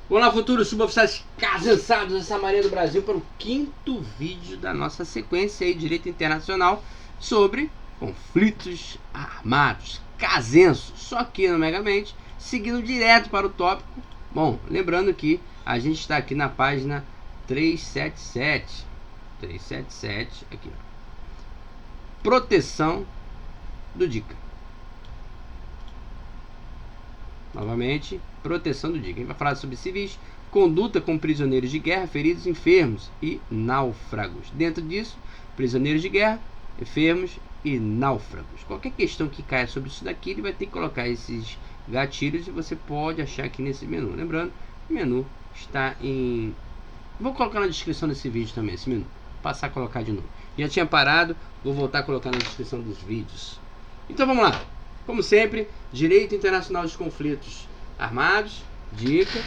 Olá, futuros suboficiais cansados dessa Marinha do Brasil, para o 5º vídeo da nossa sequência aí, Direito Internacional, sobre conflitos armados, casensos, só aqui no Megamente, seguindo direto para o tópico. Bom, lembrando que a gente está aqui na página 377, aqui, ó. Proteção do DICA. Novamente, proteção do DICA. A gente vai falar sobre civis, conduta com prisioneiros de guerra, feridos, enfermos e náufragos. Dentro disso, prisioneiros de guerra, enfermos e náufragos. Qualquer questão que caia sobre isso daqui, ele vai ter que colocar esses gatilhos e você pode achar aqui nesse menu. Lembrando, o menu está em... Vou colocar na descrição desse vídeo também, esse menu. Passar a colocar de novo. Já tinha parado, vou voltar a colocar na descrição dos vídeos. Então vamos lá. Como sempre, Direito Internacional dos Conflitos Armados, DICA.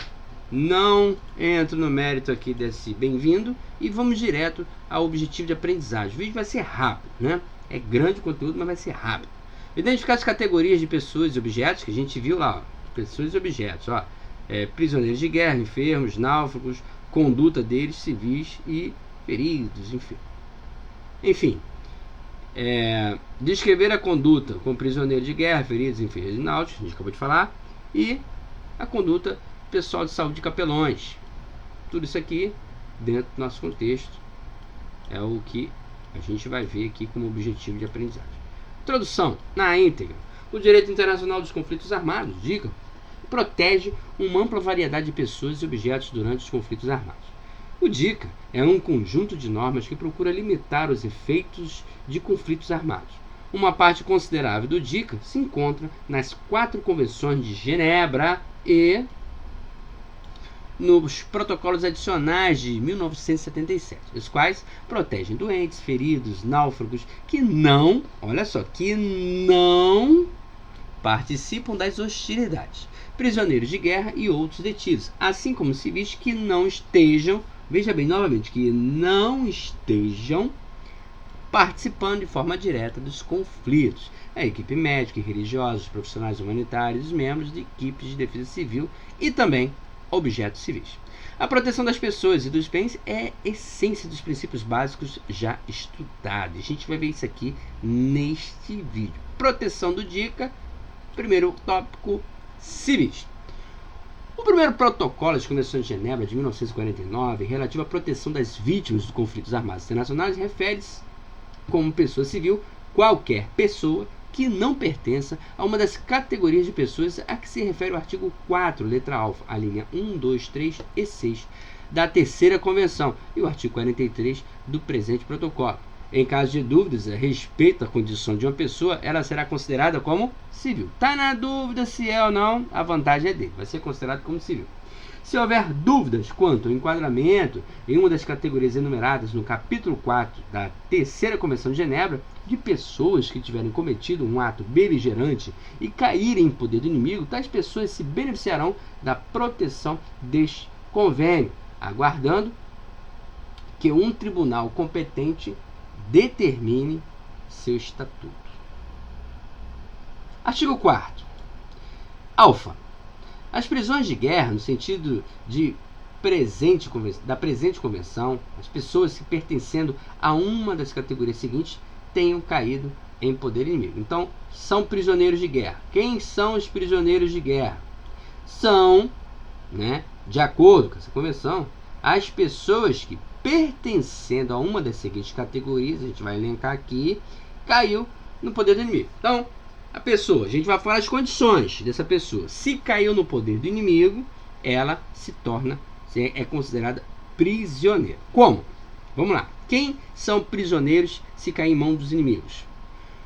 Não entro no mérito aqui desse bem-vindo e vamos direto ao objetivo de aprendizagem. O vídeo vai ser rápido, né? É grande o conteúdo, mas vai ser rápido. Identificar as categorias de pessoas e objetos que a gente viu lá, ó. Pessoas e objetos, ó. Prisioneiros de guerra, enfermos, náufragos, conduta deles, civis e feridos, enfim. Descrever a conduta com prisioneiros de guerra, feridos, enfermos e náuticos, a gente acabou de falar, e a conduta pessoal de saúde de capelões. Tudo isso aqui, dentro do nosso contexto, é o que a gente vai ver aqui como objetivo de aprendizagem. Introdução. Na íntegra, o Direito Internacional dos Conflitos Armados, DICA, protege uma ampla variedade de pessoas e objetos durante os conflitos armados. O DICA é um conjunto de normas que procura limitar os efeitos de conflitos armados. Uma parte considerável do DICA se encontra nas 4 convenções de Genebra e nos protocolos adicionais de 1977, os quais protegem doentes, feridos, náufragos que não, olha só, que não participam das hostilidades, prisioneiros de guerra e outros detidos, assim como civis que não estejam, veja bem novamente, que não estejam participando de forma direta dos conflitos. A equipe médica e religiosa, os profissionais humanitários, os membros de equipes de defesa civil e também objetos civis. A proteção das pessoas e dos bens é a essência dos princípios básicos já estudados. A gente vai ver isso aqui neste vídeo. Proteção do DICA, primeiro tópico, civis. O primeiro protocolo das Convenções de Genebra de 1949, relativo à proteção das vítimas dos conflitos armados internacionais, refere-se como pessoa civil qualquer pessoa que não pertença a uma das categorias de pessoas a que se refere o artigo 4, letra alfa, a linha 1, 2, 3 e 6 da terceira convenção e o artigo 43 do presente protocolo. Em caso de dúvidas a respeito da condição de uma pessoa, ela será considerada como civil. Está na dúvida se é ou não, a vantagem é dele, vai ser considerado como civil. Se houver dúvidas quanto ao enquadramento em uma das categorias enumeradas no capítulo 4 da terceira Convenção de Genebra, de pessoas que tiverem cometido um ato beligerante e caírem em poder do inimigo, tais pessoas se beneficiarão da proteção deste convênio, aguardando que um tribunal competente determine seu estatuto. Artigo 4º. Alfa. As prisões de guerra, no sentido de da presente convenção, as pessoas que pertencendo a uma das categorias seguintes tenham caído em poder inimigo. Então, são prisioneiros de guerra. Quem são os prisioneiros de guerra? São, de acordo com essa convenção, as pessoas que, pertencendo a uma das seguintes categorias, a gente vai elencar aqui, caiu no poder do inimigo. Então, a pessoa, a gente vai falar as condições dessa pessoa. Se caiu no poder do inimigo, ela é considerada prisioneira. Como? Vamos lá. Quem são prisioneiros se cair em mão dos inimigos?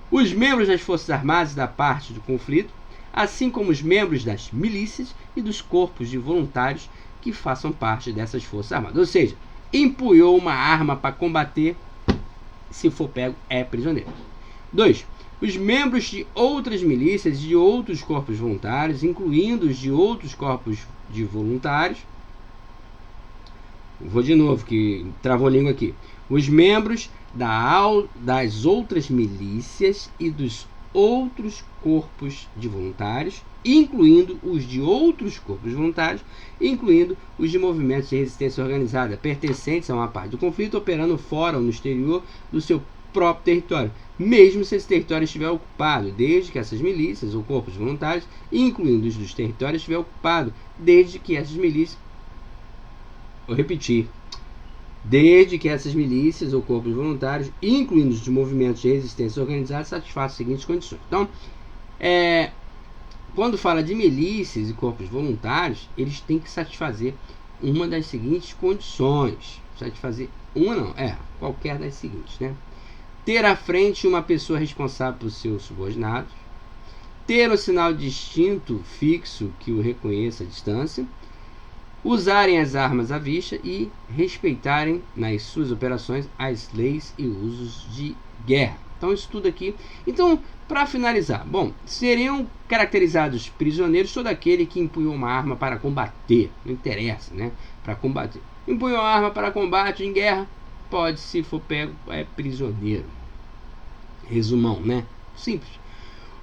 Os membros das Forças Armadas da parte do conflito, assim como os membros das milícias e dos corpos de voluntários que façam parte dessas Forças Armadas. Ou seja, empunhou uma arma para combater, se for pego, é prisioneiro. 2. Os membros de outras milícias e de outros corpos voluntários, incluindo os de outros corpos de voluntários. Vou de novo, que travou a língua aqui. Os membros das outras milícias e dos outros corpos de voluntários, incluindo os de outros corpos voluntários, incluindo os de movimentos de resistência organizada pertencentes a uma parte do conflito, operando fora ou no exterior do seu próprio território, mesmo se esse território estiver ocupado, desde que essas milícias ou corpos voluntários, incluindo os dos territórios, estiver ocupado, desde que essas milícias, desde que essas milícias ou corpos voluntários, incluindo os de movimentos de resistência organizada, satisfaçam as seguintes condições. Então, quando fala de milícias e corpos voluntários, eles têm que satisfazer uma das seguintes condições. Satisfazer uma não, qualquer das seguintes, né? Ter à frente uma pessoa responsável por seus subordinados, ter um sinal distinto fixo que o reconheça à distância, usarem as armas à vista e respeitarem nas suas operações as leis e usos de guerra. Então, isso tudo aqui. Então, para finalizar, seriam caracterizados prisioneiros todo aquele que empunhou uma arma para combater. Não interessa, né? Para combater. Empunhou uma arma para combate em guerra, pode, se for pego, é prisioneiro. Resumão, né? Simples.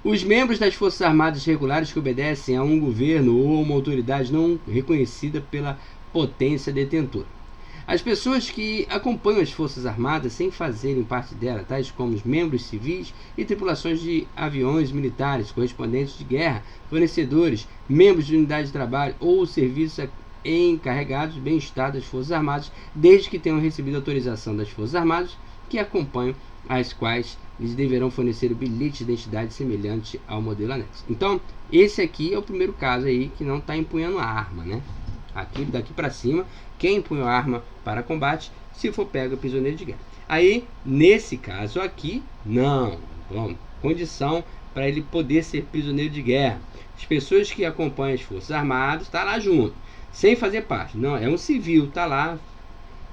Os membros das Forças Armadas regulares que obedecem a um governo ou uma autoridade não reconhecida pela potência detentora. As pessoas que acompanham as Forças Armadas sem fazerem parte dela, tais como os membros civis e tripulações de aviões militares, correspondentes de guerra, fornecedores, membros de unidade de trabalho ou serviços encarregados do bem-estar das Forças Armadas, desde que tenham recebido autorização das Forças Armadas que acompanham, as quais eles deverão fornecer o bilhete de identidade semelhante ao modelo anexo. Então, esse aqui é o primeiro caso aí que não está empunhando a arma, né? Aqui, daqui para cima, quem empunhou a arma para combate, se for pego, é prisioneiro de guerra. Aí, nesse caso aqui, não. Condição para ele poder ser prisioneiro de guerra. As pessoas que acompanham as Forças Armadas, está lá junto, sem fazer parte. Não, é um civil, está lá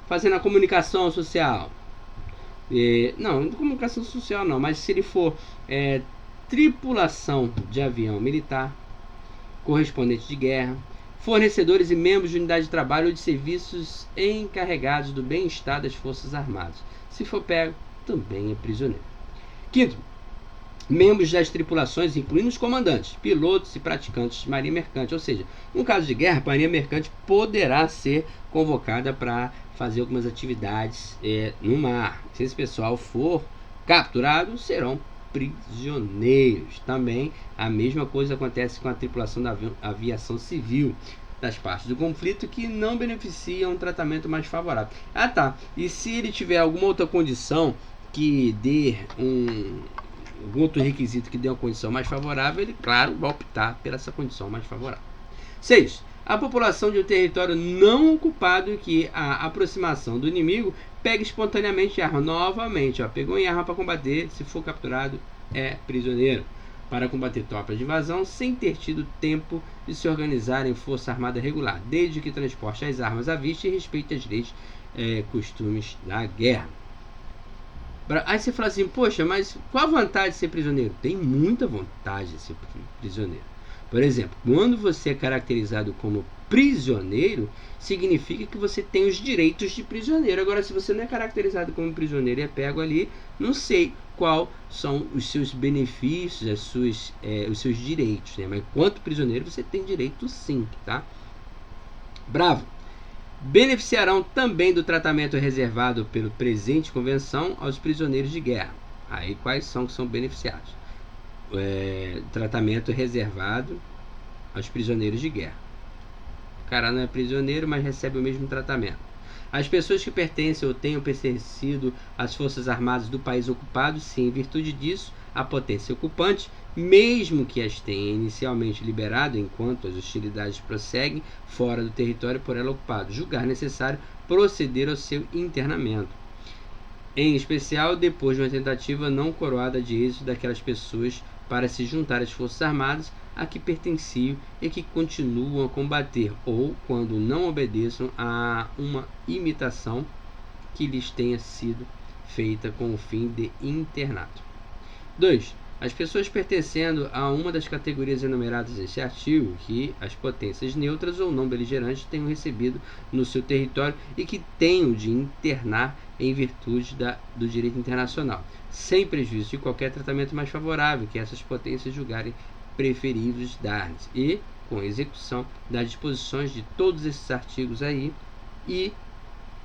fazendo a comunicação social. Não, comunicação social não, mas se ele for tripulação de avião militar, correspondente de guerra, fornecedores e membros de unidade de trabalho ou de serviços encarregados do bem-estar das Forças Armadas. Se for pego, também é prisioneiro. Quinto, membros das tripulações, incluindo os comandantes, pilotos e praticantes de marinha mercante. Ou seja, no caso de guerra, a marinha mercante poderá ser convocada para fazer algumas atividades no mar. Se esse pessoal for capturado, serão prisioneiros. Também a mesma coisa acontece com a tripulação da aviação civil das partes do conflito que não beneficiam um tratamento mais favorável. E se ele tiver alguma outra condição que dê algum outro requisito que dê uma condição mais favorável, ele, claro, vai optar por essa condição mais favorável. 6. A população de um território não ocupado em que a aproximação do inimigo pega espontaneamente arma. Novamente, pegou em arma para combater, se for capturado, é prisioneiro. Para combater tropas de invasão sem ter tido tempo de se organizar em força armada regular, desde que transporte as armas à vista e respeite as leis e costumes da guerra. Aí você fala assim, poxa, mas qual a vantagem de ser prisioneiro? Tem muita vantagem de ser prisioneiro. Por exemplo, quando você é caracterizado como prisioneiro, significa que você tem os direitos de prisioneiro. Agora, se você não é caracterizado como prisioneiro e é pego ali, não sei quais são os seus benefícios, os seus direitos, né? Mas enquanto prisioneiro, você tem direito sim, tá? Bravo! Beneficiarão também do tratamento reservado pelo presente convenção aos prisioneiros de guerra. Aí quais são que são beneficiados? Tratamento reservado aos prisioneiros de guerra. O cara não é prisioneiro, mas recebe o mesmo tratamento. As pessoas que pertencem ou tenham pertencido às Forças Armadas do país ocupado, se em virtude disso a potência ocupante, mesmo que as tenha inicialmente liberado enquanto as hostilidades prosseguem fora do território por ela ocupado, julgar necessário proceder ao seu internamento. Em especial, depois de uma tentativa não coroada de êxito daquelas pessoas para se juntar às Forças Armadas a que pertenciam e que continuam a combater, ou quando não obedeçam a uma imitação que lhes tenha sido feita com o fim de internato. 2. As pessoas pertencendo a uma das categorias enumeradas neste artigo, que as potências neutras ou não beligerantes tenham recebido no seu território e que tenham de internar em virtude do direito internacional, sem prejuízo de qualquer tratamento mais favorável que essas potências julgarem preferíveis dar-lhes, e com execução das disposições de todos esses artigos aí, e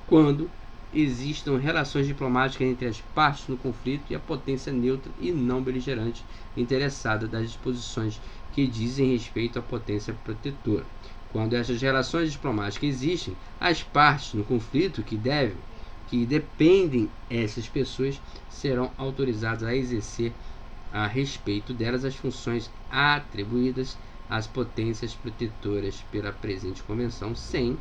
quando existam relações diplomáticas entre as partes no conflito e a potência neutra e não beligerante interessada das disposições que dizem respeito à potência protetora. Quando essas relações diplomáticas existem, as partes no conflito que dependem essas pessoas serão autorizadas a exercer a respeito delas as funções atribuídas às potências protetoras pela presente convenção, sem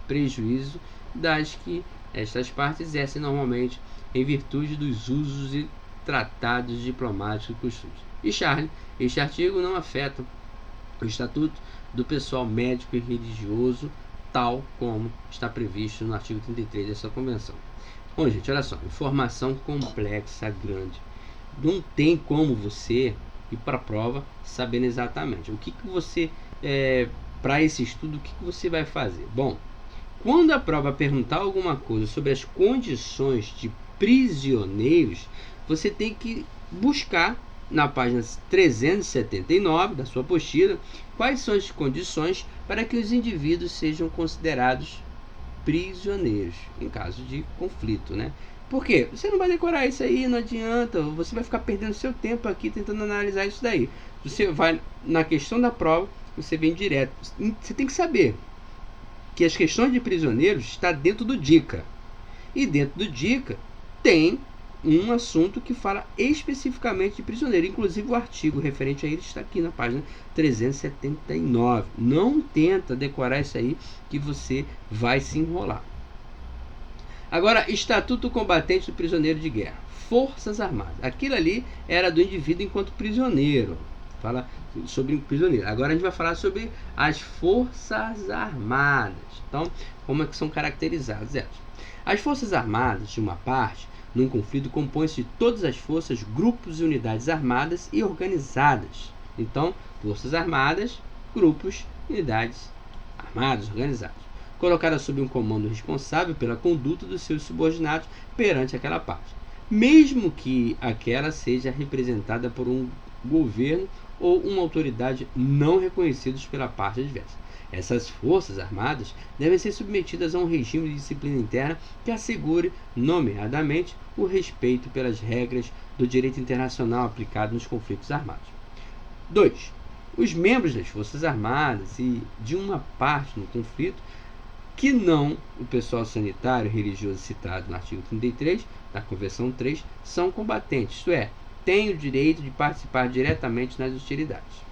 prejuízo das que estas partes exercem normalmente em virtude dos usos e tratados diplomáticos e costumes. E Charlie, este artigo não afeta o estatuto do pessoal médico e religioso, tal como está previsto no artigo 33 dessa convenção. Bom, gente, olha só, informação complexa, grande. Não tem como você ir para a prova sabendo exatamente o que você, para esse estudo, o que você vai fazer. Bom, quando a prova perguntar alguma coisa sobre as condições de prisioneiros, você tem que buscar na página 379 da sua apostila quais são as condições para que os indivíduos sejam considerados prisioneiros em caso de conflito, né? Por quê? Você não vai decorar isso aí, não adianta, você vai ficar perdendo seu tempo aqui tentando analisar isso daí. Você vai na questão da prova, você vem direto. Você tem que saber que as questões de prisioneiros está dentro do DICA. E dentro do DICA tem um assunto que fala especificamente de prisioneiro. Inclusive o artigo referente a ele está aqui na página 379. Não tenta decorar isso aí que você vai se enrolar. Agora, Estatuto Combatente do Prisioneiro de Guerra. Forças Armadas. Aquilo ali era do indivíduo enquanto prisioneiro. Fala sobre o prisioneiro. Agora a gente vai falar sobre as Forças Armadas. Então, como é que são caracterizadas elas? As Forças Armadas, de uma parte, num conflito, compõem-se de todas as forças, grupos e unidades armadas e organizadas. Então, Forças Armadas, grupos e unidades armadas organizadas, colocadas sob um comando responsável pela conduta dos seus subordinados perante aquela parte, mesmo que aquela seja representada por um governo ou uma autoridade não reconhecidos pela parte adversa. Essas forças armadas devem ser submetidas a um regime de disciplina interna que assegure, nomeadamente, o respeito pelas regras do direito internacional aplicado nos conflitos armados. 2. Os membros das forças armadas e de uma parte no conflito, que não o pessoal sanitário e religioso citado no artigo 33 da Convenção 3, são combatentes, isto é, têm o direito de participar diretamente nas hostilidades.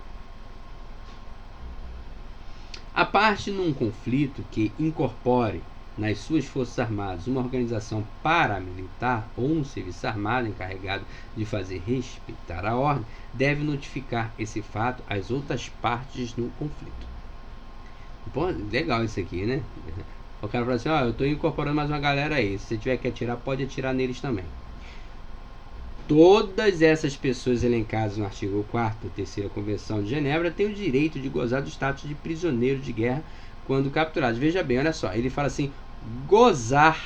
A parte num conflito que incorpore nas suas forças armadas uma organização paramilitar ou um serviço armado encarregado de fazer respeitar a ordem, deve notificar esse fato às outras partes no conflito. Pô, legal isso aqui, né? O cara fala assim, eu estou incorporando mais uma galera aí, se você tiver que atirar, pode atirar neles também. Todas essas pessoas elencadas no artigo 4º da 3ª Convenção de Genebra têm o direito de gozar do status de prisioneiro de guerra quando capturados. Veja bem, olha só, ele fala assim, gozar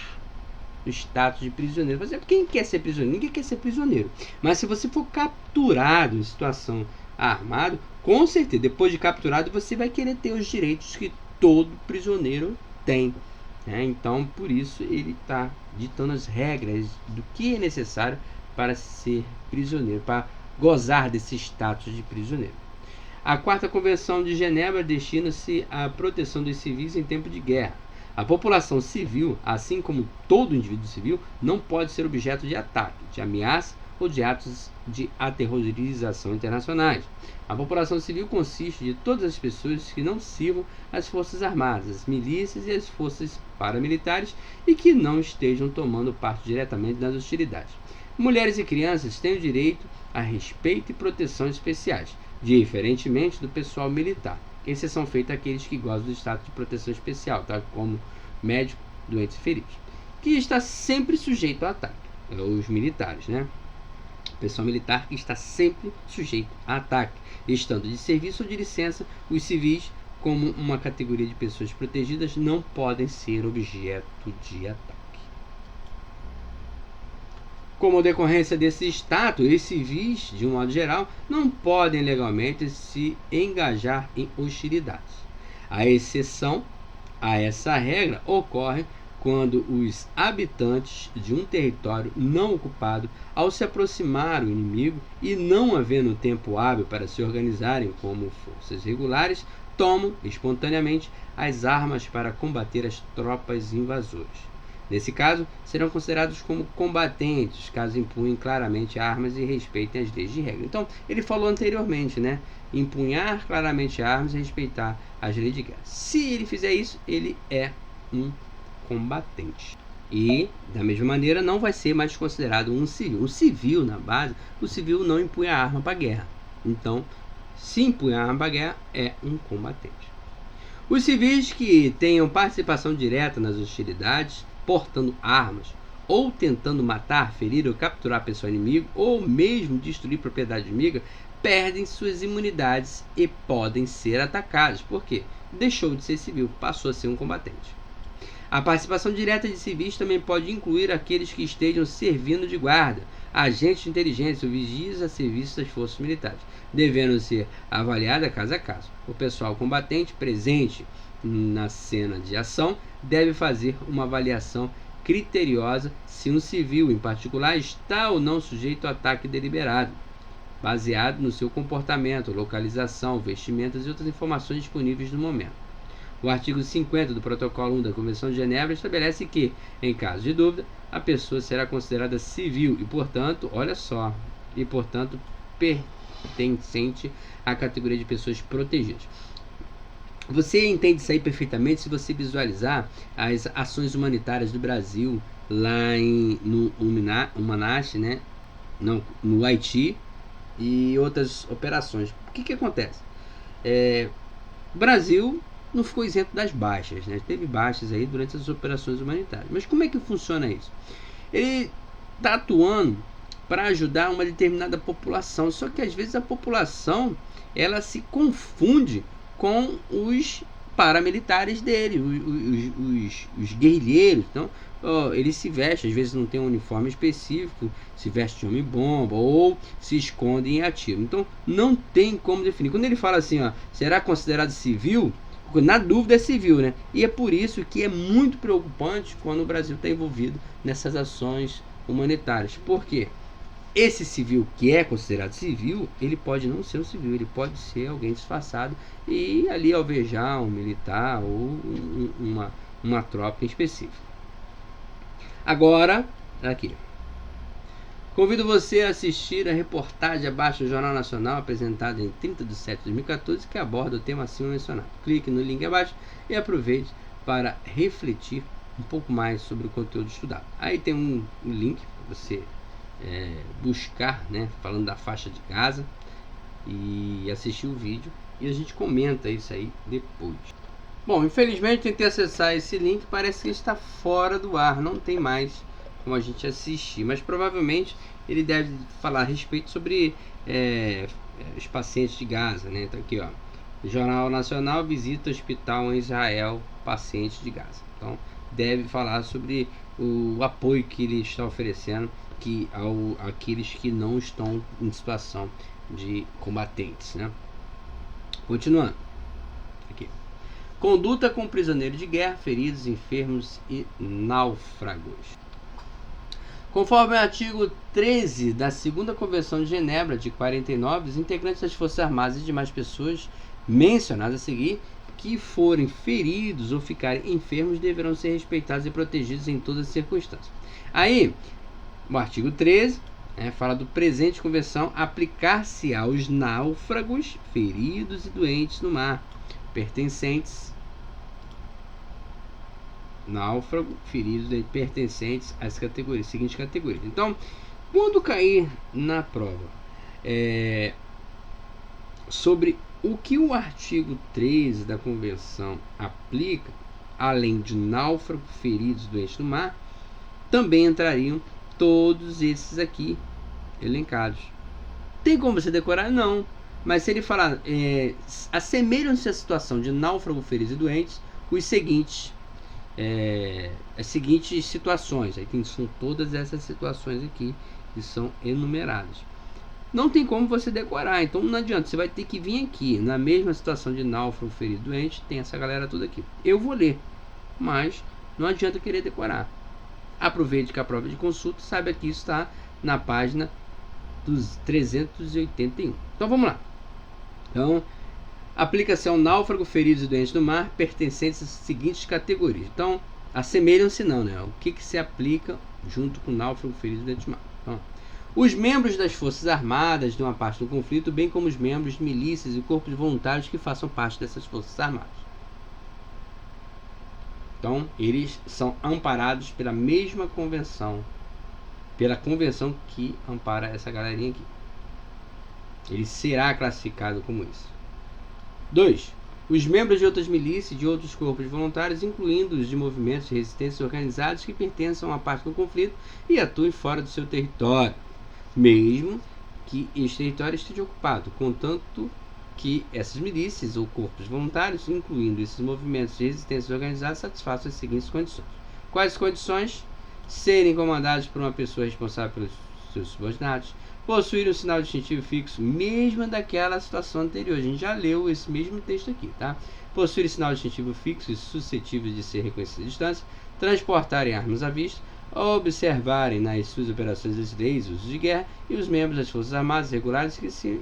do status de prisioneiro. Por exemplo, quem quer ser prisioneiro? Ninguém quer ser prisioneiro. Mas se você for capturado em situação armada, com certeza, depois de capturado, você vai querer ter os direitos que todo prisioneiro tem. Então, por isso, ele está ditando as regras do que é necessário para ser prisioneiro, para gozar desse status de prisioneiro. A 4ª Convenção de Genebra destina-se à proteção dos civis em tempo de guerra. A população civil, assim como todo indivíduo civil, não pode ser objeto de ataque, de ameaça ou de atos de aterrorização internacionais. A população civil consiste de todas as pessoas que não sirvam as forças armadas, as milícias e as forças paramilitares e que não estejam tomando parte diretamente nas hostilidades. Mulheres e crianças têm o direito a respeito e proteção especiais, diferentemente do pessoal militar. Exceção feita àqueles que gozam do status de proteção especial, tal como médicos, doentes e feridos, que está sempre sujeito a ataque, os militares, né? pessoal militar que está sempre sujeito a ataque. Estando de serviço ou de licença, os civis, como uma categoria de pessoas protegidas, não podem ser objeto de ataque. Como decorrência desse status, os civis, de um modo geral, não podem legalmente se engajar em hostilidades. A exceção a essa regra ocorre quando os habitantes de um território não ocupado, ao se aproximar do inimigo e não havendo tempo hábil para se organizarem como forças regulares, tomam espontaneamente as armas para combater as tropas invasoras. Nesse caso, serão considerados como combatentes, caso empunhem claramente armas e respeitem as leis de regra. Então, ele falou anteriormente, né? Empunhar claramente armas e respeitar as leis de guerra. Se ele fizer isso, ele é um combatente. E, da mesma maneira, não vai ser mais considerado um civil. O civil, na base, o civil não empunha arma para a guerra. Então, se empunhar arma para a guerra, é um combatente. Os civis que tenham participação direta nas hostilidades, portando armas, ou tentando matar, ferir ou capturar pessoa inimiga, ou mesmo destruir propriedade inimiga, perdem suas imunidades e podem ser atacados. Por quê? Deixou de ser civil, passou a ser um combatente. A participação direta de civis também pode incluir aqueles que estejam servindo de guarda, agentes de inteligência ou vigias a serviço das forças militares, devendo ser avaliada caso a caso. O pessoal combatente presente na cena de ação deve fazer uma avaliação criteriosa se um civil, em particular, está ou não sujeito a ataque deliberado, baseado no seu comportamento, localização, vestimentas e outras informações disponíveis no momento. O artigo 50 do Protocolo 1 da Convenção de Genebra estabelece que, em caso de dúvida, a pessoa será considerada civil e, portanto, olha só, pertencente à categoria de pessoas protegidas. Você entende isso aí perfeitamente se você visualizar as ações humanitárias do Brasil lá no Humanache, né? No Haiti e outras operações. O que acontece? O Brasil não ficou isento das baixas, né? Teve baixas aí durante as operações humanitárias. Mas como é que funciona isso? Ele está atuando para ajudar uma determinada população, só que às vezes a população ela se confunde com os paramilitares dele, os guerrilheiros. Então, eles se vestem, às vezes não tem um uniforme específico, se veste de homem-bomba ou se escondem e atiram. Então, não tem como definir. Quando ele fala assim, será considerado civil? Na dúvida é civil, né? E é por isso que é muito preocupante quando o Brasil está envolvido nessas ações humanitárias. Por quê? Esse civil que é considerado civil, ele pode não ser um civil, ele pode ser alguém disfarçado e ali alvejar um militar ou uma tropa em específico. Agora, aqui. Convido você a assistir a reportagem abaixo do Jornal Nacional, apresentada em 30 de setembro de 2014, que aborda o tema acima mencionado. Clique no link abaixo e aproveite para refletir um pouco mais sobre o conteúdo estudado. Aí tem um link para você buscar, né, falando da faixa de Gaza, e assistir o vídeo, e a gente comenta isso aí depois. Bom, infelizmente tentei acessar esse link, parece que está fora do ar, não tem mais como a gente assistir, mas provavelmente ele deve falar a respeito sobre os pacientes de Gaza, né? Tá aqui, Jornal Nacional visita hospital em Israel, pacientes de Gaza. Então deve falar sobre o apoio que ele está oferecendo àqueles que não estão em situação de combatentes, né? Continuando aqui. Conduta com prisioneiros de guerra, feridos, enfermos e náufragos. Conforme o artigo 13 da 2ª Convenção de Genebra de 49, os integrantes das Forças Armadas e demais pessoas mencionadas a seguir que forem feridos ou ficarem enfermos deverão ser respeitados e protegidos em todas as circunstâncias. Aí, o artigo 13 fala do presente convenção aplicar-se aos náufragos, feridos e doentes no mar, pertencentes às seguintes categorias. Então, quando cair na prova sobre o que o artigo 13 da convenção aplica, além de náufragos, feridos, doentes no mar, também entrariam todos esses aqui elencados. Tem como você decorar? Não. Mas se ele falar, assemelham-se à situação de náufrago, feridos e doentes, as seguintes situações. Aí são todas essas situações aqui que são enumeradas. Não tem como você decorar, então não adianta. Você vai ter que vir aqui, na mesma situação de náufrago, ferido, doente, tem essa galera toda aqui. Eu vou ler, mas não adianta querer decorar. Aproveite que a prova de consulta, saiba que isso está na página dos 381. Então vamos lá. Então, aplica-se ao náufrago, feridos e doentes do mar, pertencentes às seguintes categorias. Então, assemelham-se não, né? O que se aplica junto com náufrago, feridos e doentes do mar? Então, os membros das Forças Armadas de uma parte do conflito, bem como os membros de milícias e corpos voluntários que façam parte dessas Forças Armadas. Então, eles são amparados pela mesma convenção, pela convenção que ampara essa galerinha aqui. Ele será classificado como isso. 2. Os membros de outras milícias e de outros corpos voluntários, incluindo os de movimentos de resistência organizados que pertençam a uma parte do conflito e atuem fora do seu território, mesmo que este território esteja ocupado, contanto que essas milícias ou corpos voluntários, incluindo esses movimentos de resistência organizados, satisfaçam as seguintes condições. Quais condições? Serem comandados por uma pessoa responsável pelos seus subordinados, possuir um sinal distintivo fixo, mesmo daquela situação anterior. A gente já leu esse mesmo texto aqui, tá? Possuir sinal distintivo fixo e suscetível de ser reconhecido à distância, transportarem armas à vista, observarem nas suas operações as leis e usos de guerra, e os membros das Forças Armadas regulares que se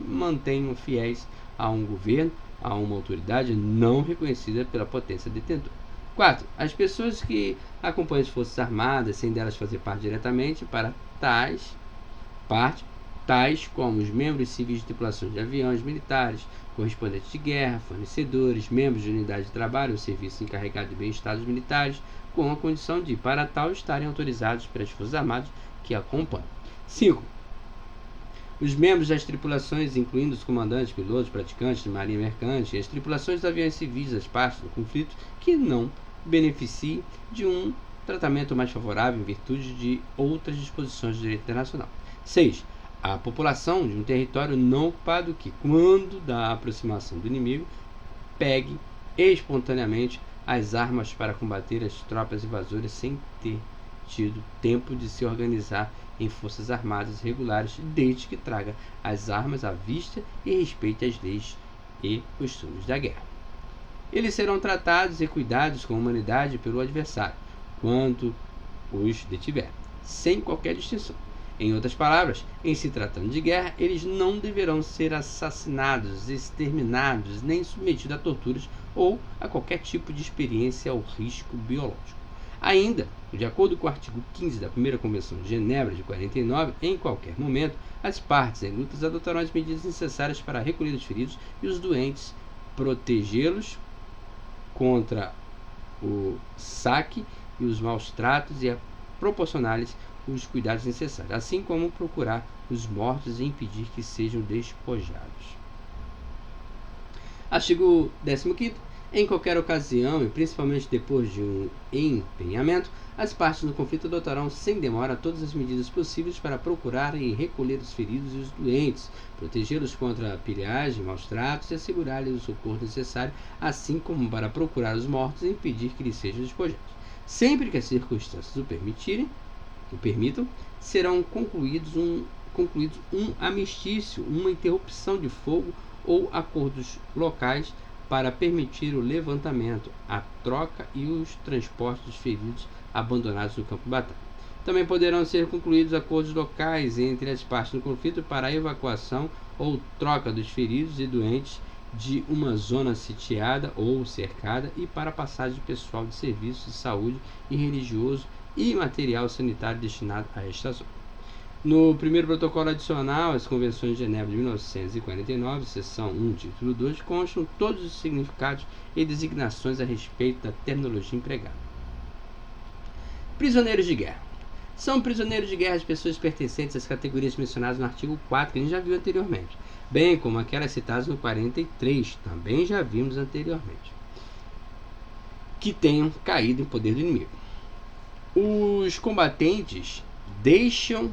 mantenham fiéis a um governo, a uma autoridade não reconhecida pela potência detentora. 4. As pessoas que acompanham as Forças Armadas, sem delas fazer parte diretamente, para tais como os membros civis de tripulações de aviões militares, correspondentes de guerra, fornecedores, membros de unidade de trabalho ou serviço encarregado de bem-estar dos militares, com a condição de, para tal, estarem autorizados pelas Forças Armadas que acompanham. 5. Os membros das tripulações, incluindo os comandantes, pilotos, praticantes de marinha mercante e as tripulações de aviões civis das partes do conflito, que não beneficiem de um tratamento mais favorável em virtude de outras disposições do direito internacional. 6. A população de um território não ocupado que, quando da aproximação do inimigo, pegue espontaneamente as armas para combater as tropas invasoras sem ter tido tempo de se organizar em forças armadas regulares, desde que traga as armas à vista e respeite as leis e costumes da guerra. Eles serão tratados e cuidados com humanidade pelo adversário, quando os detiver, sem qualquer distinção. Em outras palavras, em se tratando de guerra, eles não deverão ser assassinados, exterminados, nem submetidos a torturas ou a qualquer tipo de experiência ou risco biológico. Ainda, de acordo com o artigo 15 da Primeira Convenção de Genebra de 49, em qualquer momento, as partes em lutas adotarão as medidas necessárias para recolher os feridos e os doentes, protegê-los contra o saque e os maus tratos e proporcionar-lhes os cuidados necessários, assim como procurar os mortos e impedir que sejam despojados. Artigo 15º. Em qualquer ocasião, e principalmente depois de um empenhamento, as partes no conflito adotarão sem demora todas as medidas possíveis para procurar e recolher os feridos e os doentes, protegê-los contra a pilhagem, maus tratos e assegurar-lhes o socorro necessário, assim como para procurar os mortos e impedir que lhes sejam despojados. Sempre que as circunstâncias o permitam, serão concluídos um amistício, uma interrupção de fogo ou acordos locais para permitir o levantamento, a troca e os transportes dos feridos abandonados no campo de batalha. Também poderão ser concluídos acordos locais entre as partes do conflito para a evacuação ou troca dos feridos e doentes de uma zona sitiada ou cercada e para a passagem de pessoal de serviços de saúde e religioso e material sanitário destinado a esta zona. No primeiro protocolo adicional às Convenções de Genebra de 1949, seção 1, título 2, constam todos os significados e designações a respeito da terminologia empregada. Prisioneiros de guerra. São prisioneiros de guerra as pessoas pertencentes às categorias mencionadas no artigo 4, que a gente já viu anteriormente, bem como aquelas citadas no 43, também já vimos anteriormente, que tenham caído em poder do inimigo. Os combatentes deixam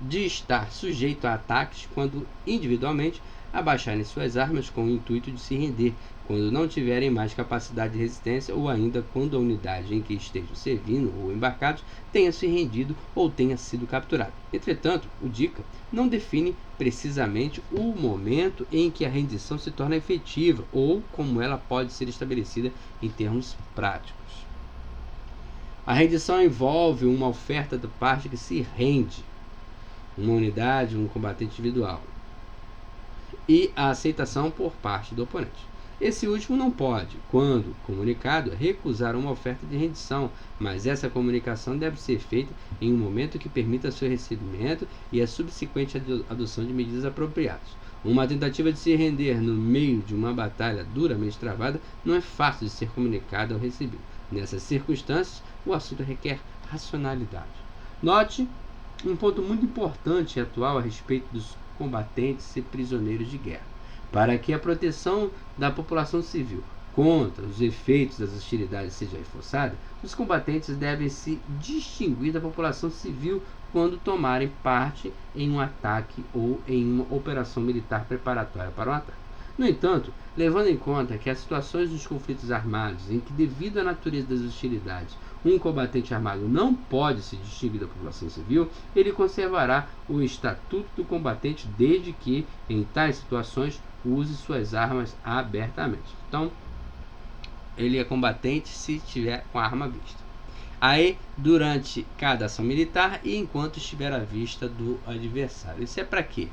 de estar sujeito a ataques quando individualmente abaixarem suas armas com o intuito de se render, quando não tiverem mais capacidade de resistência ou ainda quando a unidade em que estejam servindo ou embarcados tenha se rendido ou tenha sido capturada. Entretanto, o DICA não define precisamente o momento em que a rendição se torna efetiva ou como ela pode ser estabelecida em termos práticos. A rendição envolve uma oferta da parte que se rende, uma unidade, um combatente individual, e a aceitação por parte do oponente. Esse último não pode, quando comunicado, recusar uma oferta de rendição, mas essa comunicação deve ser feita em um momento que permita seu recebimento e a subsequente adoção de medidas apropriadas. Uma tentativa de se render no meio de uma batalha duramente travada não é fácil de ser comunicada ao recebido. Nessas circunstâncias, o assunto requer racionalidade. Note um ponto muito importante e atual a respeito dos combatentes e prisioneiros de guerra. Para que a proteção da população civil contra os efeitos das hostilidades seja reforçada, os combatentes devem se distinguir da população civil quando tomarem parte em um ataque ou em uma operação militar preparatória para um ataque. No entanto, levando em conta que as situações dos conflitos armados em que, devido à natureza das hostilidades, um combatente armado não pode se distinguir da população civil, ele conservará o estatuto do combatente desde que, em tais situações, use suas armas abertamente. Então, ele é combatente se estiver com a arma à vista. Aí, durante cada ação militar e enquanto estiver à vista do adversário. Isso é para quê?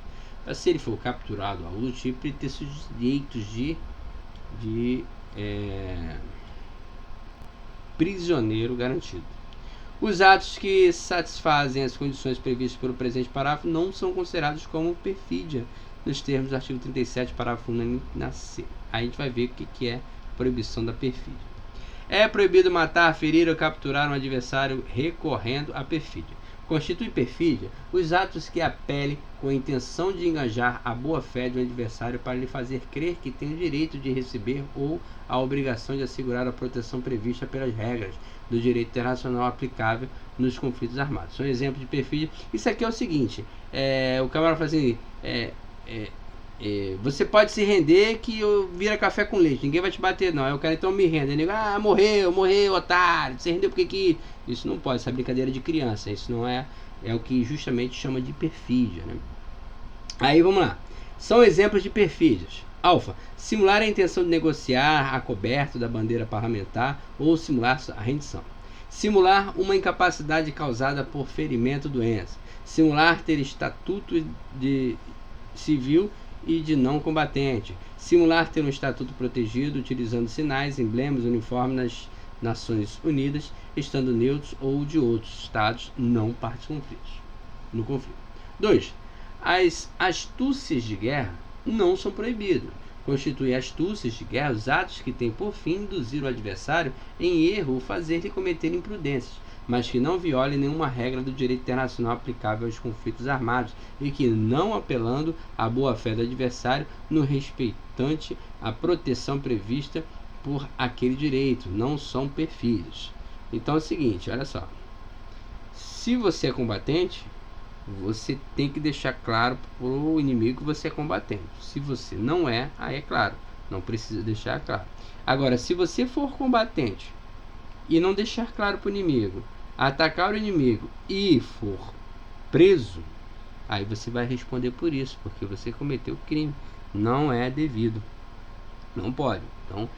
Para, se ele for capturado ao algo do tipo, ele ter seus direitos de prisioneiro garantido. Os atos que satisfazem as condições previstas pelo presente parágrafo não são considerados como perfídia nos termos do artigo 37, parágrafo 1 na C. Aí a gente vai ver o que é proibição da perfídia. É proibido matar, ferir ou capturar um adversário recorrendo à perfídia. Constitui perfídia os atos que apelem com a intenção de engajar a boa-fé de um adversário para lhe fazer crer que tem o direito de receber ou a obrigação de assegurar a proteção prevista pelas regras do direito internacional aplicável nos conflitos armados. São exemplos de perfídia. Isso aqui é o seguinte, o camarada fala assim, você pode se render que eu vira café com leite, ninguém vai te bater não. Aí o cara então me rende, ele morreu, otário, você rendeu porque que... Isso não pode, essa brincadeira de criança, isso não é o que justamente chama de perfídia, né? Aí vamos lá, são exemplos de perfídias. Alfa, simular a intenção de negociar a coberto da bandeira parlamentar ou simular a rendição. Simular uma incapacidade causada por ferimento ou doença. Simular ter estatuto de civil e de não combatente. Simular ter um estatuto protegido utilizando sinais, emblemas, uniformes nas Nações Unidas, estando neutros ou de outros estados não partes no conflito. 2. As astúcias de guerra não são proibidas. Constituem astúcias de guerra os atos que têm por fim induzir o adversário em erro ou fazer-lhe cometer imprudências, mas que não violem nenhuma regra do direito internacional aplicável aos conflitos armados e que, não apelando à boa-fé do adversário no respeitante à proteção prevista por aquele direito, não são perfídios. Então é o seguinte, olha só, se você é combatente, você tem que deixar claro para o inimigo que você é combatente. Se você não é, aí é claro, não precisa deixar claro. Agora, se você for combatente e não deixar claro para o inimigo, atacar o inimigo e for preso, aí você vai responder por isso, porque você cometeu crime, não é devido, não pode. Então,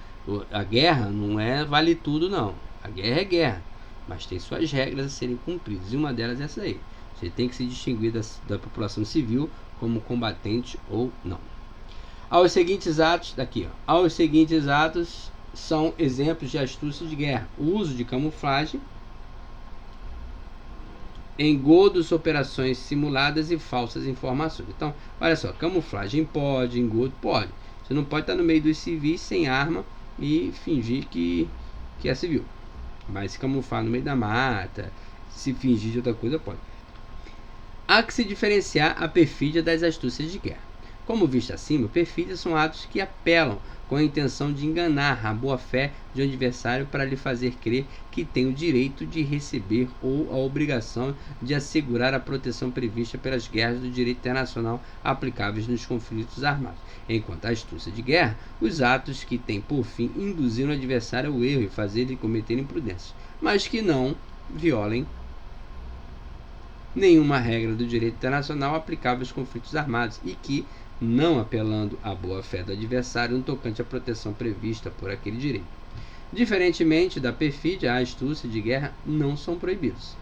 a guerra não vale tudo não, a guerra é guerra, mas tem suas regras a serem cumpridas, e uma delas é essa aí. Você tem que se distinguir da população civil como combatente ou não. Aos seguintes atos, aos seguintes atos são exemplos de astúcia de guerra: o uso de camuflagem, engodos, operações simuladas e falsas informações. Então, olha só, camuflagem pode, engodo pode. Você não pode estar no meio dos civis sem arma e fingir que é civil. Mas se camuflar no meio da mata, se fingir de outra coisa, pode. Há que se diferenciar a perfídia das astúcias de guerra. Como visto acima, perfídia são atos que apelam com a intenção de enganar a boa-fé de um adversário para lhe fazer crer que tem o direito de receber ou a obrigação de assegurar a proteção prevista pelas guerras do direito internacional aplicáveis nos conflitos armados. Enquanto a astúcia de guerra, os atos que têm por fim induzir o adversário ao erro e fazer-lhe cometer imprudências, mas que não violem nenhuma regra do direito internacional aplicável aos conflitos armados e que, não apelando à boa-fé do adversário no tocante à proteção prevista por aquele direito. Diferentemente da perfídia, a astúcia de guerra não são proibidos.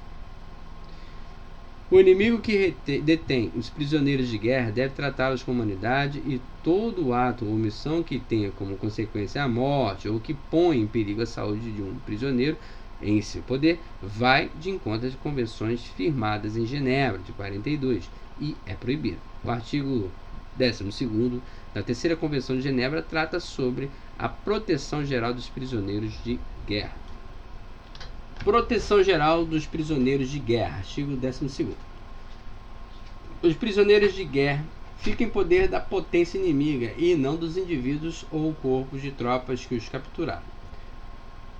O inimigo que detém os prisioneiros de guerra deve tratá-los com humanidade e todo ato ou omissão que tenha como consequência a morte ou que põe em perigo a saúde de um prisioneiro em seu poder vai de encontro às convenções firmadas em Genebra de 42 e é proibido. O artigo 12º da Terceira Convenção de Genebra trata sobre a proteção geral dos prisioneiros de guerra. Proteção geral dos prisioneiros de guerra. Artigo 12º. Os prisioneiros de guerra ficam em poder da potência inimiga e não dos indivíduos ou corpos de tropas que os capturaram.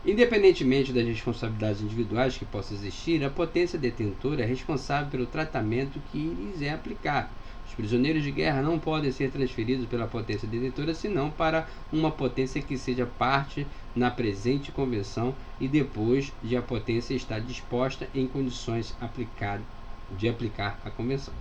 Independentemente das responsabilidades individuais que possam existir, a potência detentora é responsável pelo tratamento que lhes é aplicado. Os prisioneiros de guerra não podem ser transferidos pela potência detentora senão para uma potência que seja parte na presente convenção e depois de a potência estar disposta em condições de aplicar a convenção.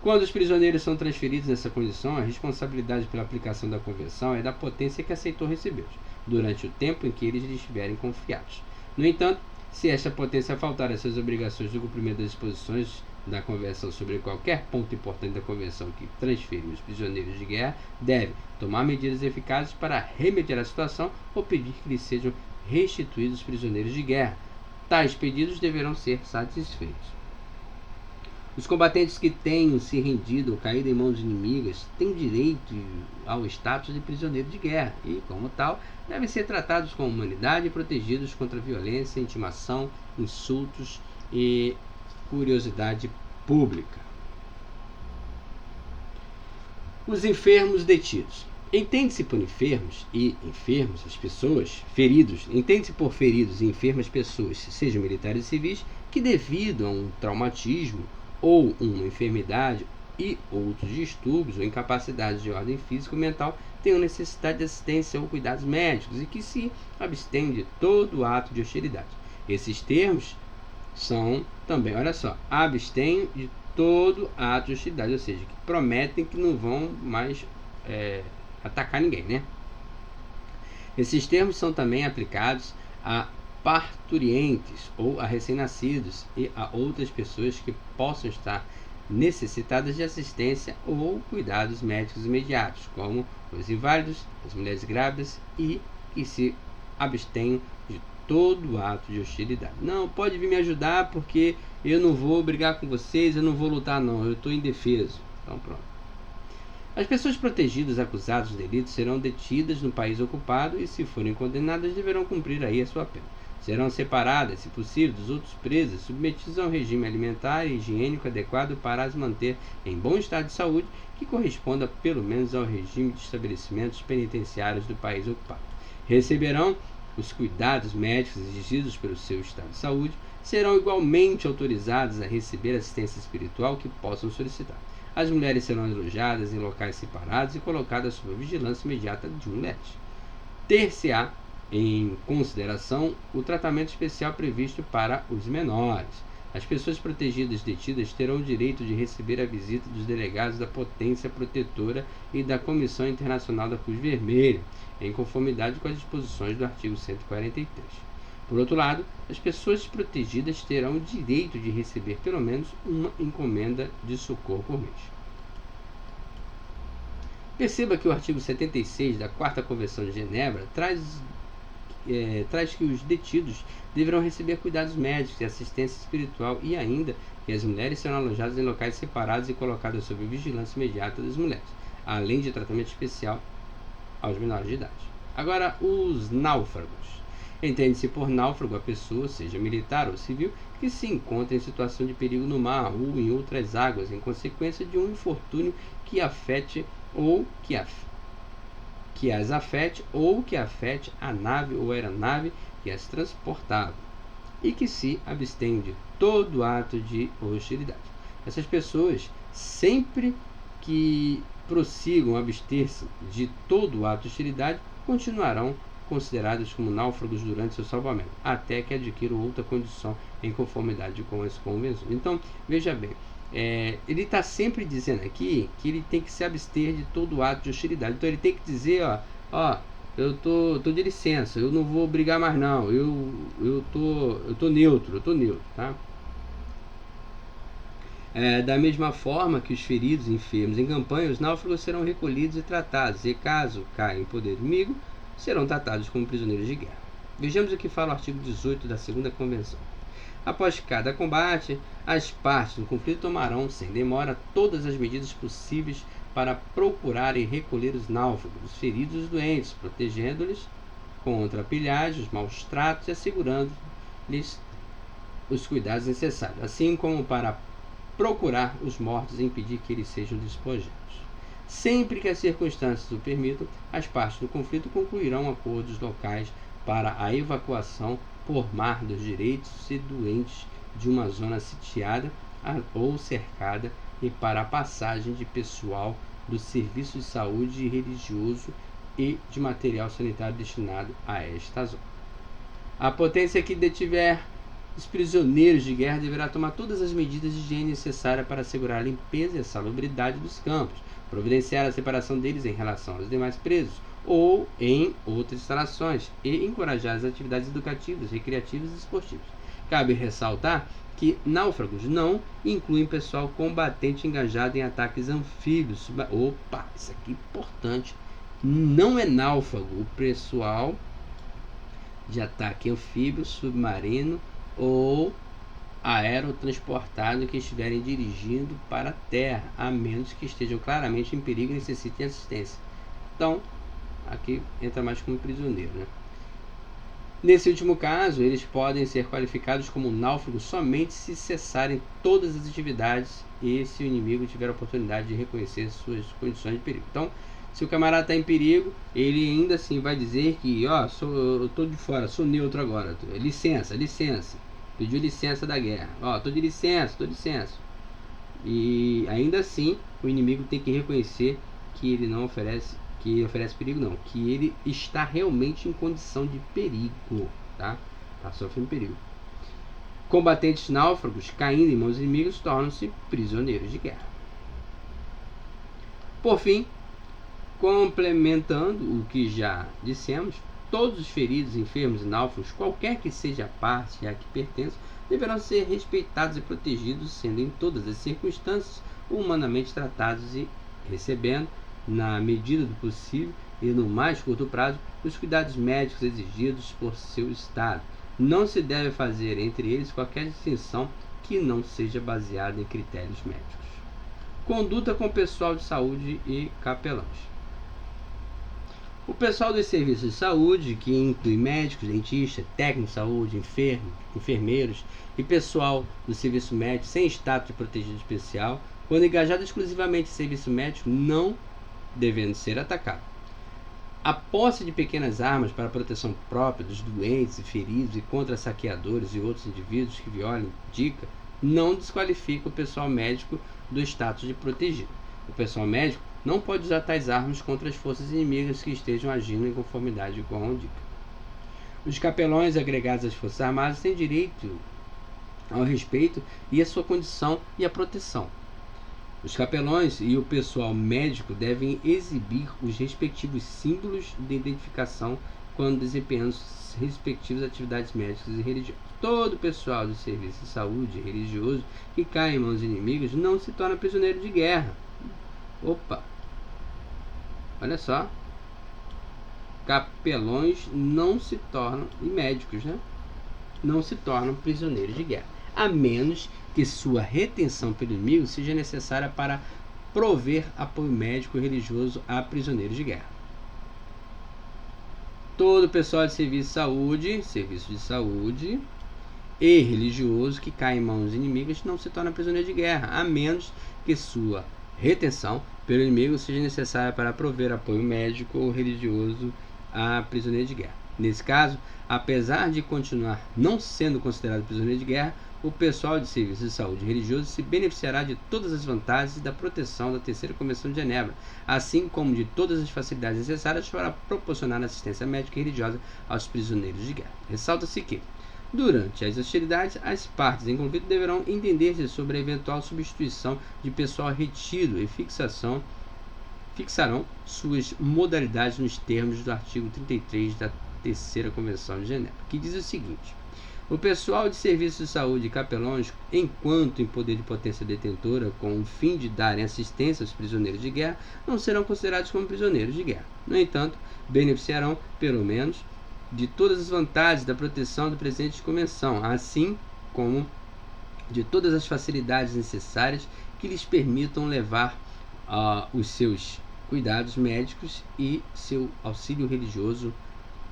Quando os prisioneiros são transferidos nessa condição, a responsabilidade pela aplicação da convenção é da potência que aceitou recebê-los, durante o tempo em que eles lhes estiverem confiados. No entanto, se esta potência faltar às suas obrigações do cumprimento das disposições da Convenção sobre qualquer ponto importante da Convenção que transferiu os prisioneiros de guerra, deve tomar medidas eficazes para remediar a situação ou pedir que lhes sejam restituídos os prisioneiros de guerra. Tais pedidos deverão ser satisfeitos. Os combatentes que tenham se rendido ou caído em mãos inimigas têm direito ao status de prisioneiro de guerra e, como tal, devem ser tratados com humanidade e protegidos contra violência, intimação, insultos e curiosidade pública. Os enfermos detidos. Entende-se por enfermos e enfermos as pessoas, feridos, entende-se por feridos e enfermas pessoas, sejam militares e civis, que devido a um traumatismo ou uma enfermidade e outros distúrbios ou incapacidades de ordem física ou mental tenham necessidade de assistência ou cuidados médicos e que se abstêm de todo ato de hostilidade. Esses termos são também, olha só, abstêm de todo ato de hostilidade, ou seja, que prometem que não vão mais atacar ninguém, né? Esses termos são também aplicados a parturientes ou a recém-nascidos e a outras pessoas que possam estar necessitadas de assistência ou cuidados médicos imediatos, como os inválidos, as mulheres grávidas e que se abstenham de todo ato de hostilidade. Não, pode vir me ajudar porque eu não vou brigar com vocês, eu não vou lutar não, eu estou indefeso. Então pronto. As pessoas protegidas acusadas de delito serão detidas no país ocupado e, se forem condenadas, deverão cumprir aí a sua pena. Serão separadas, se possível, dos outros presos, submetidos a um regime alimentar e higiênico adequado para as manter em bom estado de saúde, que corresponda pelo menos ao regime de estabelecimentos penitenciários do país ocupado. Receberão os cuidados médicos exigidos pelo seu estado de saúde, serão igualmente autorizadas a receber assistência espiritual que possam solicitar. As mulheres serão alojadas em locais separados e colocadas sob a vigilância imediata de um letre. Ter-se-á em consideração o tratamento especial previsto para os menores. As pessoas protegidas detidas terão o direito de receber a visita dos delegados da potência protetora e da Comissão Internacional da Cruz Vermelha, em conformidade com as disposições do artigo 143. Por outro lado, as pessoas protegidas terão o direito de receber pelo menos uma encomenda de socorro por mês. Perceba que o artigo 76 da 4ª Convenção de Genebra traz que os detidos deverão receber cuidados médicos e assistência espiritual e ainda que as mulheres serão alojadas em locais separados e colocadas sob vigilância imediata das mulheres, além de tratamento especial aos menores de idade. Agora, os náufragos. Entende-se por náufrago a pessoa, seja militar ou civil, que se encontra em situação de perigo no mar ou em outras águas em consequência de um infortúnio que afete ou que as afete ou que afete a nave ou aeronave que as transportava, e que se abstém de todo ato de hostilidade. Essas pessoas, sempre que prossigam abster-se de todo ato de hostilidade, continuarão consideradas como náufragos durante seu salvamento, até que adquiram outra condição em conformidade com as convenções. Então, veja bem, ele está sempre dizendo aqui que ele tem que se abster de todo ato de hostilidade. Então ele tem que dizer, eu tô de licença, eu não vou brigar mais não, eu tô neutro, tá? Da mesma forma que os feridos e enfermos em campanha, os náufragos serão recolhidos e tratados, e caso caia em poder inimigo, serão tratados como prisioneiros de guerra. Vejamos o que fala o artigo 18 da Segunda Convenção. Após cada combate, as partes do conflito tomarão, sem demora, todas as medidas possíveis para procurar e recolher os náufragos, os feridos e os doentes, protegendo-lhes contra a pilhagem, os maus tratos e assegurando-lhes os cuidados necessários, assim como para procurar os mortos e impedir que eles sejam despojados. Sempre que as circunstâncias o permitam, as partes do conflito concluirão acordos locais para a evacuação por mar dos direitos e doentes de uma zona sitiada ou cercada e para a passagem de pessoal do serviço de saúde religioso e de material sanitário destinado a esta zona. A potência que detiver os prisioneiros de guerra deverá tomar todas as medidas de higiene necessárias para assegurar a limpeza e a salubridade dos campos, providenciar a separação deles em relação aos demais presos ou em outras instalações e encorajar as atividades educativas, recreativas e esportivas. Cabe ressaltar que náufragos não incluem pessoal combatente engajado em ataques anfíbios. Opa, isso aqui é importante. Não é náufrago o pessoal de ataque anfíbio, submarino ou aerotransportado que estiverem dirigindo para a terra, a menos que estejam claramente em perigo e necessitem assistência. Então, aqui entra mais como prisioneiro, né? Nesse último caso, eles podem ser qualificados como náufragos somente se cessarem todas as atividades e se o inimigo tiver a oportunidade de reconhecer suas condições de perigo. Então, se o camarada está em perigo, ele ainda assim vai dizer que, eu estou de fora, sou neutro agora, licença, pediu licença da guerra, estou de licença. E ainda assim, o inimigo tem que reconhecer que ele não oferece perigo, não, que ele está realmente em condição de perigo, tá? Está sofrendo perigo. Combatentes náufragos caindo em mãos inimigas tornam-se prisioneiros de guerra. Por fim, complementando o que já dissemos, todos os feridos, enfermos e náufragos, qualquer que seja a parte a que pertençam, deverão ser respeitados e protegidos, sendo em todas as circunstâncias humanamente tratados e recebendo, na medida do possível e no mais curto prazo, os cuidados médicos exigidos por seu estado. Não se deve fazer entre eles qualquer distinção que não seja baseada em critérios médicos. Conduta com o pessoal de saúde e capelães. O pessoal dos serviços de saúde, que inclui médicos, dentistas, técnicos de saúde, enfermeiros e pessoal do serviço médico sem status de protegido especial, quando engajado exclusivamente em serviço médico, não devendo ser atacado. A posse de pequenas armas para a proteção própria dos doentes e feridos e contra saqueadores e outros indivíduos que violem dica não desqualifica o pessoal médico do status de protegido. O pessoal médico não pode usar tais armas contra as forças inimigas que estejam agindo em conformidade com a dica. Os capelões agregados às Forças Armadas têm direito ao respeito e à sua condição e à proteção. Os capelões e o pessoal médico devem exibir os respectivos símbolos de identificação quando desempenhando respectivas atividades médicas e religiosas. Todo pessoal do serviço de saúde religioso que cai em mãos inimigas não se torna prisioneiro de guerra. Opa! Olha só. Capelões não se tornam, e médicos, né? Não se tornam prisioneiros de guerra, a menos que sua retenção pelo inimigo seja necessária para prover apoio médico e religioso a prisioneiros de guerra. Todo pessoal de serviço de saúde e religioso que cai em mãos inimigas não se torna prisioneiro de guerra, a menos que sua retenção pelo inimigo seja necessária para prover apoio médico ou religioso a prisioneiro de guerra. Nesse caso, apesar de continuar não sendo considerado prisioneiro de guerra, o pessoal de serviço de saúde religioso se beneficiará de todas as vantagens da proteção da Terceira Convenção de Genebra, assim como de todas as facilidades necessárias para proporcionar assistência médica e religiosa aos prisioneiros de guerra. Ressalta-se que, durante as hostilidades, as partes em conflito deverão entender-se sobre a eventual substituição de pessoal retido e fixarão suas modalidades nos termos do artigo 33 da Terceira Convenção de Genebra, que diz o seguinte: o pessoal de serviço de saúde e capelães, enquanto em poder de potência detentora, com o fim de darem assistência aos prisioneiros de guerra, não serão considerados como prisioneiros de guerra. No entanto, beneficiarão, pelo menos, de todas as vantagens da proteção da presente convenção, assim como de todas as facilidades necessárias que lhes permitam levar os seus cuidados médicos e seu auxílio religioso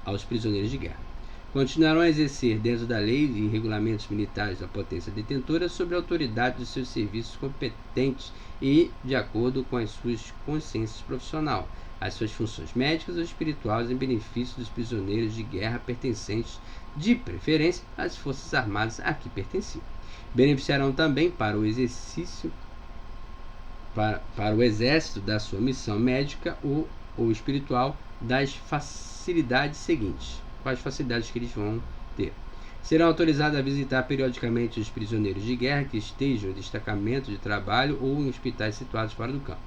aos prisioneiros de guerra. Continuarão a exercer, dentro da lei e regulamentos militares da potência detentora, sob a autoridade dos seus serviços competentes e de acordo com as suas consciências profissionais, as suas funções médicas ou espirituais em benefício dos prisioneiros de guerra pertencentes, de preferência, às forças armadas a que pertenciam. Beneficiarão também para o exercício para o exército da sua missão médica ou espiritual das facilidades seguintes. Quais facilidades que eles vão ter? Serão autorizados a visitar periodicamente os prisioneiros de guerra que estejam em destacamento de trabalho ou em hospitais situados fora do campo.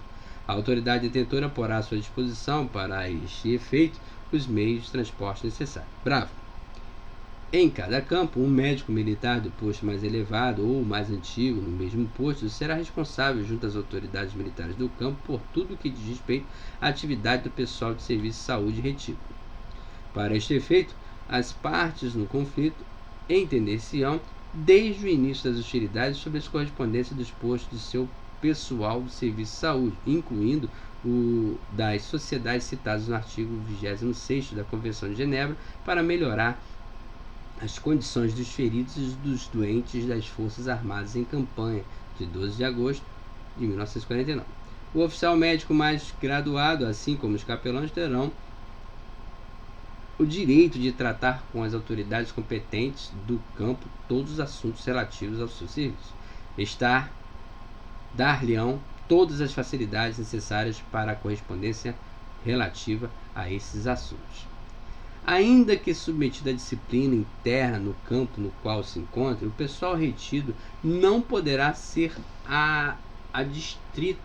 A autoridade detentora porá à sua disposição para este efeito os meios de transporte necessários. Bravo! Em cada campo, um médico militar do posto mais elevado ou mais antigo no mesmo posto será responsável junto às autoridades militares do campo por tudo o que diz respeito à atividade do pessoal de serviço de saúde retido. Para este efeito, as partes no conflito entender-se-ão desde o início das hostilidades sobre as correspondências dos postos de seu pessoal de serviço de saúde, incluindo o das sociedades citadas no artigo 26º da Convenção de Genebra, para melhorar as condições dos feridos e dos doentes das Forças Armadas em campanha, de 12 de agosto de 1949. O oficial médico mais graduado, assim como os capelães, terão o direito de tratar com as autoridades competentes do campo todos os assuntos relativos ao seu serviço. Dar-lhe-ão todas as facilidades necessárias para a correspondência relativa a esses assuntos. Ainda que submetido à disciplina interna no campo no qual se encontre, o pessoal retido não poderá ser adstrito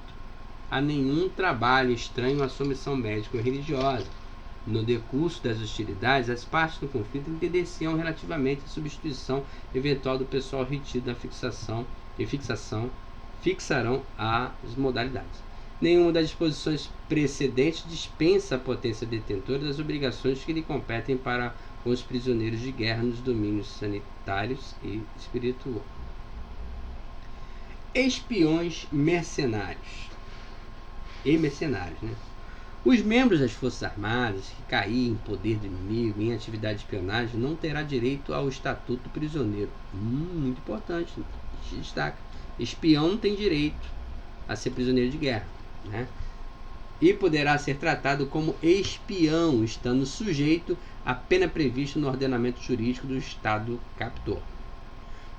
a nenhum trabalho estranho à sua missão médica ou religiosa. No decurso das hostilidades, as partes do conflito entender-se-ão relativamente à substituição eventual do pessoal retido na fixarão as modalidades. Nenhuma das disposições precedentes dispensa a potência detentora das obrigações que lhe competem para com os prisioneiros de guerra nos domínios sanitários e espiritual. Espiões mercenários e mercenários, né? Os membros das Forças Armadas que caírem em poder do inimigo em atividade de espionagem não terá direito ao estatuto do prisioneiro. Muito importante, destaca. Espião não tem direito a ser prisioneiro de guerra, né? E poderá ser tratado como espião, estando sujeito à pena prevista no ordenamento jurídico do Estado captor.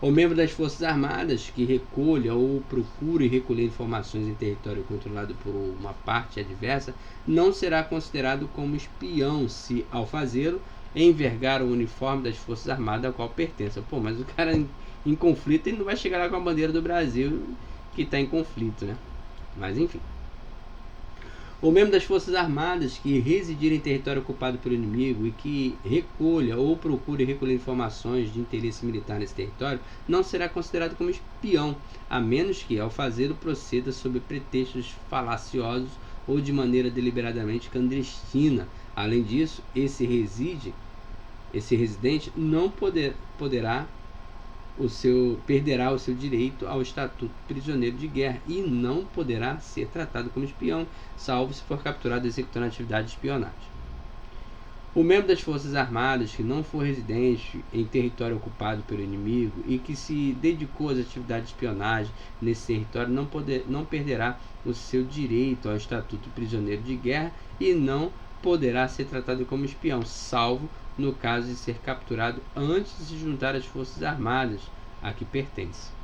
O membro das Forças Armadas que recolha ou procure recolher informações em território controlado por uma parte adversa não será considerado como espião se, ao fazê-lo, envergar o uniforme das Forças Armadas ao qual pertence. Pô, mas o cara em conflito, ele não vai chegar lá com a bandeira do Brasil que está em conflito, né? Mas enfim. O membro das Forças Armadas que residir em território ocupado pelo inimigo e que recolha ou procure recolher informações de interesse militar nesse território não será considerado como espião, a menos que, ao fazê-lo, proceda sob pretextos falaciosos ou de maneira deliberadamente clandestina. Além disso, esse residente não perderá o seu direito ao estatuto de prisioneiro de guerra e não poderá ser tratado como espião, salvo se for capturado executando atividade de espionagem. O membro das Forças Armadas que não for residente em território ocupado pelo inimigo e que se dedicou às atividades de espionagem nesse território não perderá o seu direito ao estatuto de prisioneiro de guerra e não poderá ser tratado como espião, salvo no caso de ser capturado antes de se juntar às Forças Armadas a que pertence.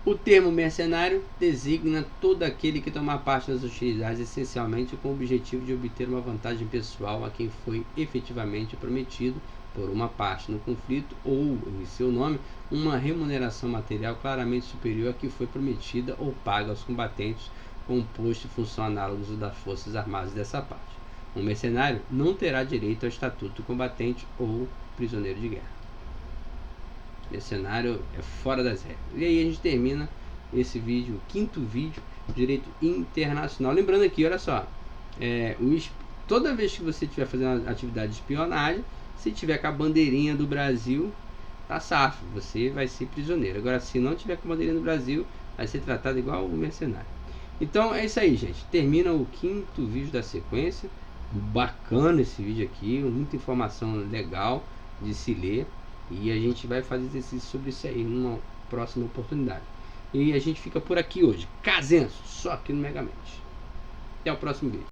O termo mercenário designa todo aquele que toma parte das hostilidades essencialmente com o objetivo de obter uma vantagem pessoal a quem foi efetivamente prometido por uma parte no conflito ou, em seu nome, uma remuneração material claramente superior à que foi prometida ou paga aos combatentes com posto e função análogos das Forças Armadas dessa parte. Um mercenário não terá direito ao estatuto de combatente ou prisioneiro de guerra. Mercenário é fora das regras. E aí a gente termina esse vídeo, o quinto vídeo, direito internacional. Lembrando aqui, olha só, toda vez que você estiver fazendo atividade de espionagem, se tiver com a bandeirinha do Brasil, tá safo, você vai ser prisioneiro. Agora, se não tiver com a bandeirinha do Brasil, vai ser tratado igual o mercenário. Então é isso aí, gente. Termina o quinto vídeo da sequência. Bacana esse vídeo aqui, muita informação legal de se ler. E a gente vai fazer exercício sobre isso aí numa próxima oportunidade. E a gente fica por aqui hoje. Casenso, só aqui no Megamente. Até o próximo vídeo.